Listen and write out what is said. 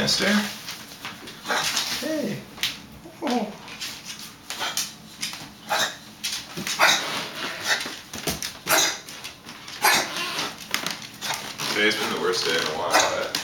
mister. Hey. Oh. Today's been the worst day in a while.